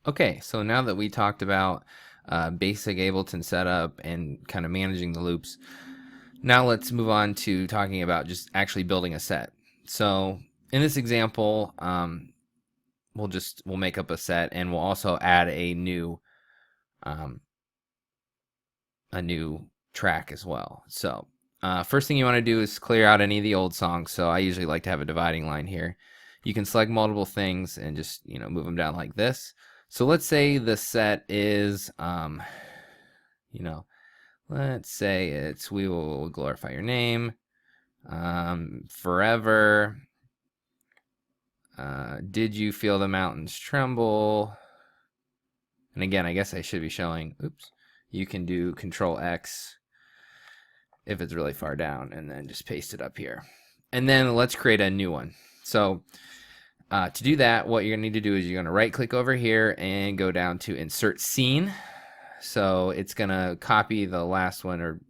Okay, so now that we talked about basic Ableton setup and kind of managing the loops, now let's move on to talking about just actually building a set. So in this example, we'll make up a set, and we'll also add um, a new track as well. So first thing you want to do is clear out any of the old songs. So I usually like to have a dividing line here. You can select multiple things and just move them down like this. So let's say the set is you know let's say it's "We Will Glorify Your Name," "Forever," "Did You Feel the Mountains Tremble," and again, I guess I should be showing. Oops. You can do Control X if it's really far down, and then just paste it up here. And then let's create a new one. So to do that, what you're going to need to do is you're going to right click over here and go down to Insert Scene. So it's going to copy the last one, or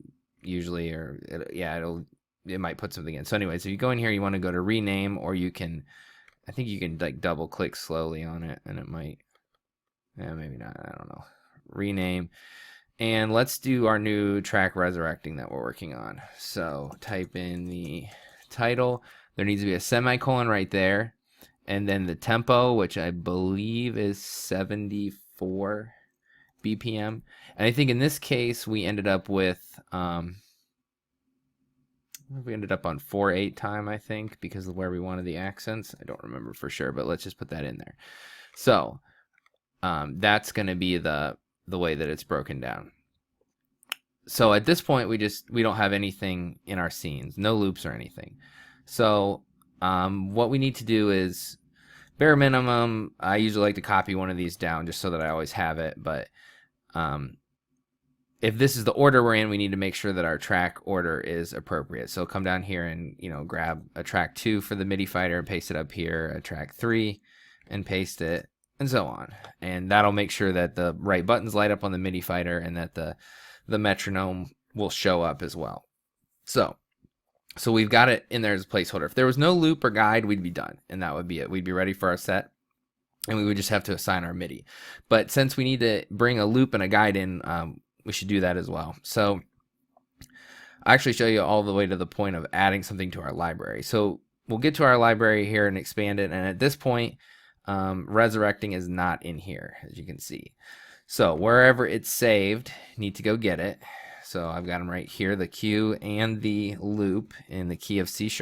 usually, or it might put something in. So anyways, if you go in here, you want to go to Rename, or you can, I think you can like double click slowly on it, and it might, maybe not, I don't know. Rename. And let's do our new track Resurrecting that we're working on. So type in the title. There needs to be a semicolon right there. And then the tempo, which I believe is 74 BPM. And I think in this case, we ended up with, we ended up on 4/8 time, I think, because of where we wanted the accents. I don't remember for sure, but let's just put that in there. So that's going to be the way that it's broken down. So at this point, we don't have anything in our scenes, no loops or anything. So what we need to do is, bare minimum, I usually like to copy one of these down just so that I always have it. But if this is the order we're in, we need to make sure that our track order is appropriate. So come down here and grab a track 2 for the MIDI fighter and paste it up here, a track 3 and paste it, and so on. And that'll make sure that the right buttons light up on the MIDI fighter and that the metronome will show up as well. So we've got it in there as a placeholder. If there was no loop or guide, we'd be done, and that would be it. We'd be ready for our set, and we would just have to assign our MIDI. But since we need to bring a loop and a guide in, we should do that as well. So I actually show you all the way to the point of adding something to our library. So we'll get to our library here and expand it, and at this point, Resurrecting is not in here, as you can see. So wherever it's saved, you need to go get it. So I've got them right here, the cue and the loop in the key of C#.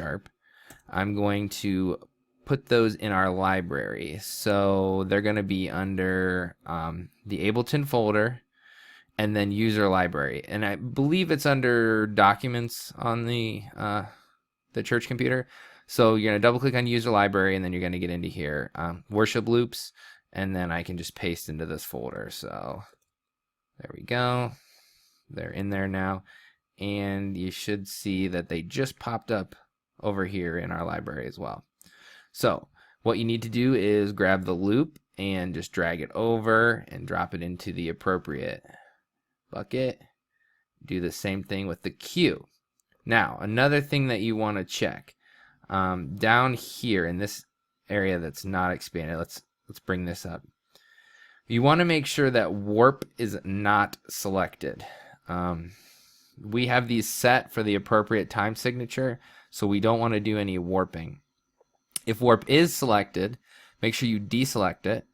I'm going to put those in our library. So they're going to be under the Ableton folder and then user library. And I believe it's under documents on the church computer. So you're going to double click on user library, and then you're going to get into here, worship loops, and then I can just paste into this folder. So there we go. They're in there now, and you should see that they just popped up over here in our library as well. So what you need to do is grab the loop and just drag it over and drop it into the appropriate bucket. Do the same thing with the cue. Now, another thing that you want to check, down here in this area that's not expanded, let's bring this up. You want to make sure that warp is not selected. We have these set for the appropriate time signature, so we don't want to do any warping. If warp is selected, make sure you deselect it.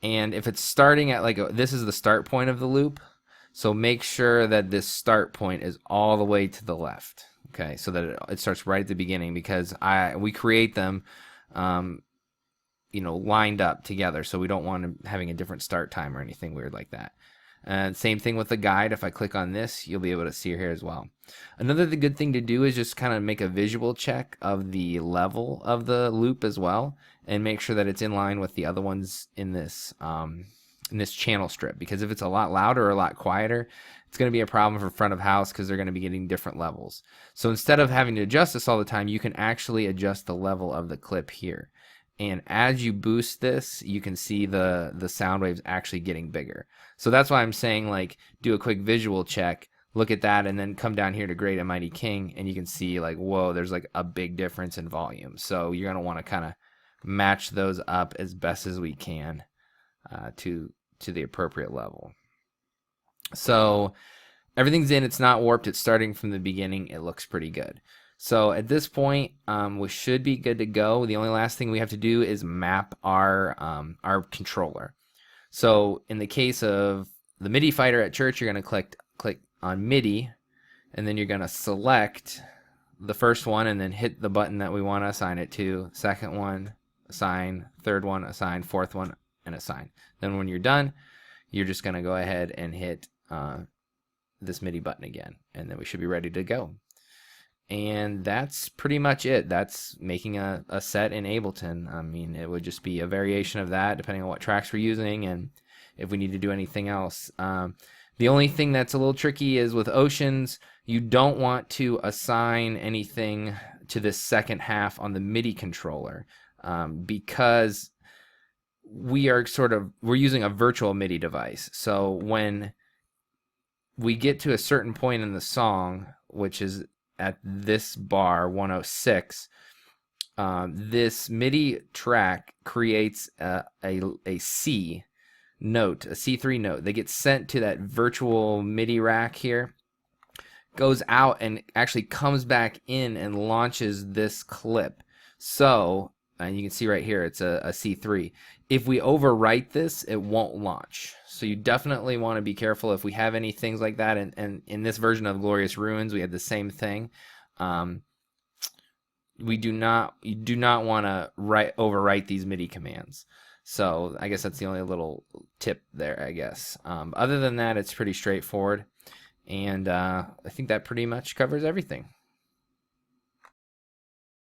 And if it's starting at this is the start point of the loop, so make sure that this start point is all the way to the left. Okay, so that it starts right at the beginning, because we create them lined up together, so we don't want them having a different start time or anything weird like that. And same thing with the guide. If I click on this, you'll be able to see here as well. Another good thing to do is just kind of make a visual check of the level of the loop as well, and make sure that it's in line with the other ones in this channel strip, because if it's a lot louder or a lot quieter, it's going to be a problem for front of house, because they're going to be getting different levels. So instead of having to adjust this all the time, you can actually adjust the level of the clip here. And as you boost this, you can see the sound waves actually getting bigger. So that's why I'm saying, do a quick visual check, look at that, and then come down here to Great and Mighty King, and you can see whoa, there's a big difference in volume. So you're going to want to kind of match those up as best as we can. to the appropriate level. So everything's in, it's not warped, it's starting from the beginning, it looks pretty good. So at this point, we should be good to go. The only last thing we have to do is map our controller. So in the case of the MIDI fighter at church, you're going to click on MIDI, and then you're going to select the first one and then hit the button that we want to assign it to. Second one, assign. Third one, assign. Fourth one, and assign. Then when you're done, you're just going to go ahead and hit this MIDI button again, and then we should be ready to go. And that's pretty much it. That's making a set in Ableton. I mean, it would just be a variation of that depending on what tracks we're using and if we need to do anything else. The only thing that's a little tricky is with Oceans, you don't want to assign anything to this second half on the MIDI controller because we're using a virtual MIDI device. So when we get to a certain point in the song, which is at this bar 106, this MIDI track creates a C note, a C3 note. They get sent to that virtual MIDI rack here, goes out and actually comes back in and launches this clip. So you can see right here it's a C3. If we overwrite this, it won't launch. So you definitely want to be careful if we have any things like that. And in this version of Glorious Ruins, we had the same thing. You do not want to overwrite these MIDI commands. So I guess that's the only little tip there, I guess. Other than that, it's pretty straightforward. And I think that pretty much covers everything.